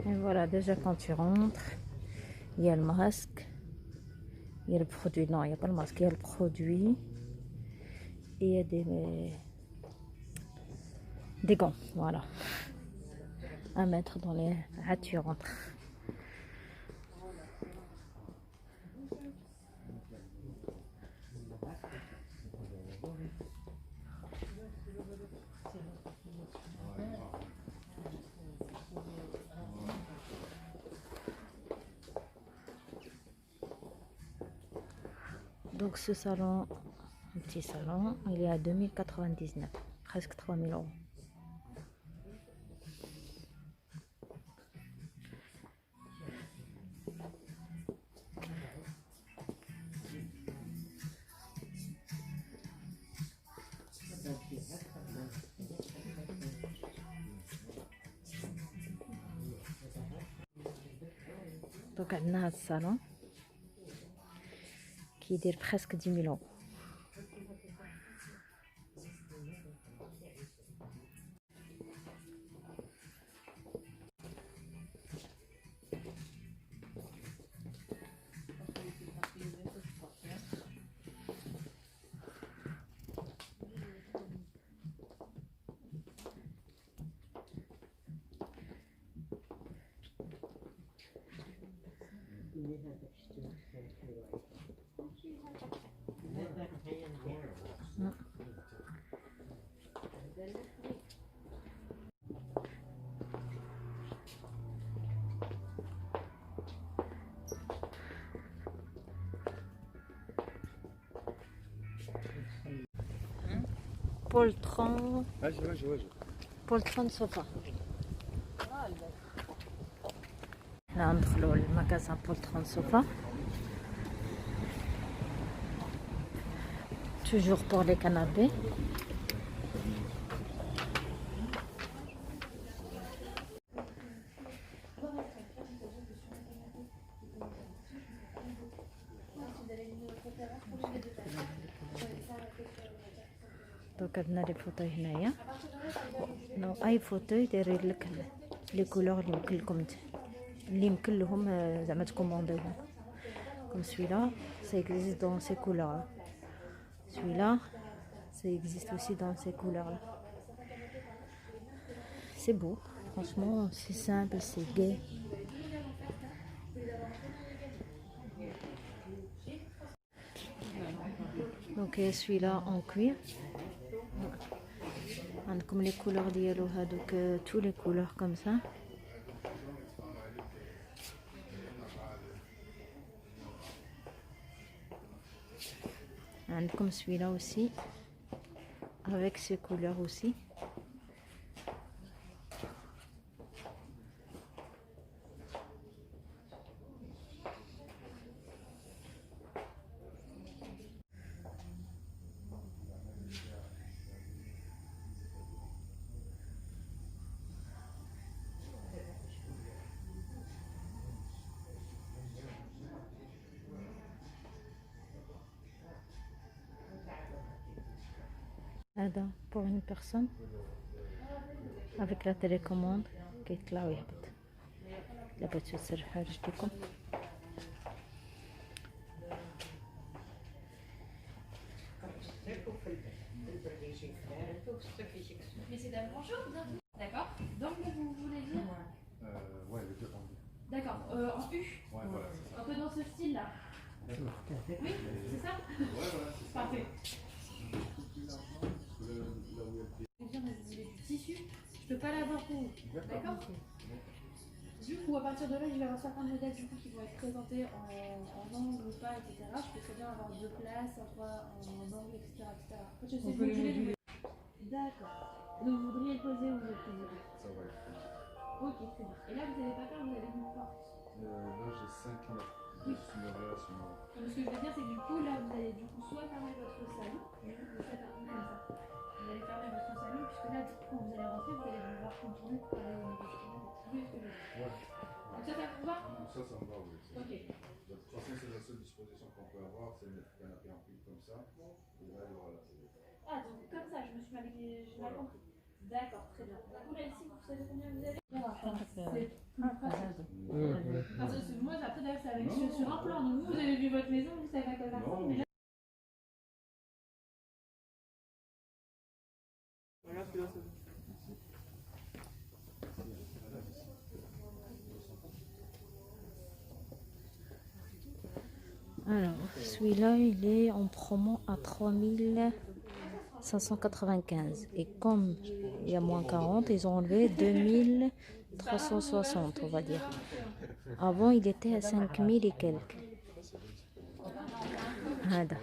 Et voilà, déjà quand tu rentres, il y a le masque, il y a le produit. Non, il n'y a pas le masque, il y a le produit. Et il y a des gants, voilà, à mettre dans les... Ah, tu rentres. Donc ce salon, un petit salon, il est à 2099, presque 3000 €. Donc on a ce salon qui dit presque 10 000 €. Poltron, Poltron sofa. Là, ندخلوا المكان Poltron sofa. Toujours pour les canapés. Donc عندنا لي فوطوي هنايا. نو اي فوطوي دايرين لك لي كولور اللي يمكن لهم زعما تكومونديهم. Comme celui-là, ça existe dans ces couleurs-là. Celui-là, ça existe aussi dans ces couleurs-là. C'est beau, franchement, c'est simple, c'est gai. Donc celui-là en cuir. Comme les couleurs ديالو هادوك tous les couleurs comme ça. Comme celui-là aussi avec ces couleurs aussi. Pour une personne avec la télécommande كيطلع ويهبط. إلا بغيتو تسرحوا رجليكم. Messieurs, dames, bonjour, bienvenue. D'accord. Donc vous voulez dire Ouais, les deux en U. D'accord, en U. Ouais, voilà. Un peu dans ce style-là. Oui, c'est ça. Ouais, voilà, c'est ça. Parfait. Là où il y a le pied. Vous voulez du tissu. Je peux pas l'avoir pour vous. D'accord. Du coup, à partir de là, je vais avoir certains modèles du coup qui vont être présentés en angle ou pas, etc. Je peux très bien avoir deux places, soit en angle, etc. Je sais vous voulez. D'accord. Donc vous voudriez le poser ou vous le posez pas? Ça va être. Ok, c'est bon. Et là, vous n'avez pas peur, vous avez une porte. Là, j'ai 5 mètres. Oui. Je suis une relation. Donc, ce que je veux dire, c'est que du coup, là, vous allez du coup soit fermer votre salon, et vous faites un peu comme ça. Vous allez fermer votre salon, puisque là, quand vous allez rentrer, vous allez devoir contourner pour aller au niveau du salon. Vous voyez ce que je veux dire? Ouais. Donc ça vous va? Ça me va, oui. Ok. De toute façon, c'est la seule disposition qu'on peut avoir, c'est mettre le canapé en pile comme ça. Et là, il y aura la télé. Ah, donc comme ça, je me suis mal, j'ai mal compris. D'accord, très bien. Là, ici, vous savez combien vous avez? Parce que moi, après, là, c'est avec sur un plan. Donc, vous avez vu votre maison, vous savez à quoi ça ressemble. Mais là... Alors, celui-là, il est en promo à 3595. Et comme il y a moins 40, ils ont enlevé 2360, on va dire. Avant, il était à 5000 et quelques. Hada.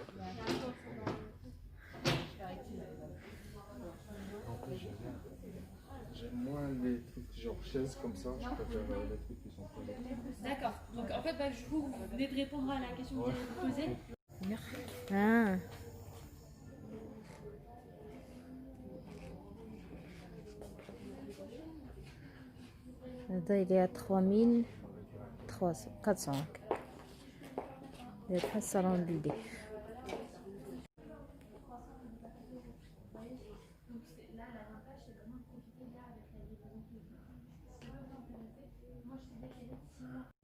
J'aime moins les trucs genre chaises comme ça, je préfère les trucs qui sont pas là. D'accord. Donc, en fait, bah, vous venez de répondre à la question que vous avez posée. Ah. Là, il est à 3400. Il est à salon d'idée.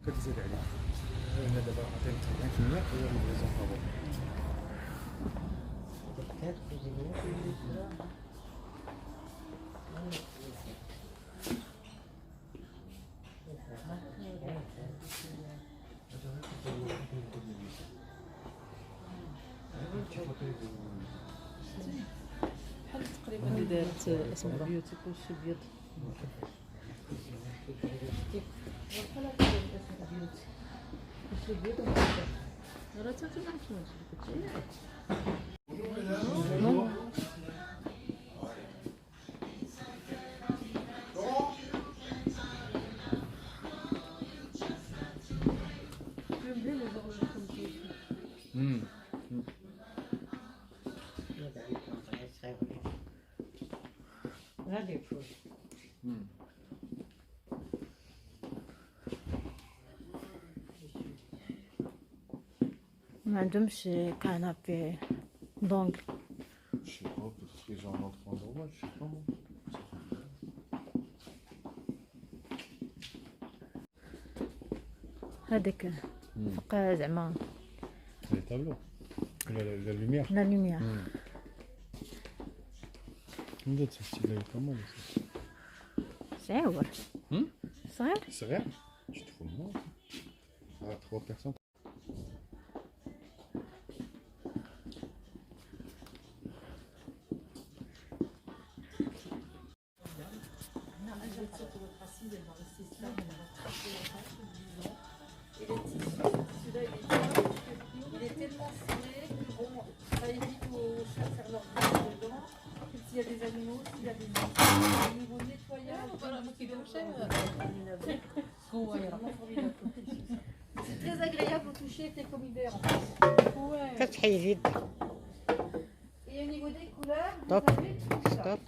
كتزيد عليك انا دابا عطيتك 30% هي الليفريزون فابور اللي دارت اسمها بيوتيك وشي بيض. ما عندهمش كنابي دونك. Je sais pas, parce que j'en ai 3 euros, je sais pas moi. هذاك فوق زعما Les tableaux, la lumière. لا لوميير. Regarde ce style-là, il est pas mal. صغير صغير. C'est rien. Tu te fous de moi. Ah, 3 personnes. Il est tellement serré que bon, ça évite aux chats de faire leur vie dedans. S'il y a des animaux, s'il y a des au niveau nettoyage, c'est très agréable au toucher avec les comibères en fait. كتحيد Et au niveau des couleurs, vous Stop. avez tout ça. ستوب.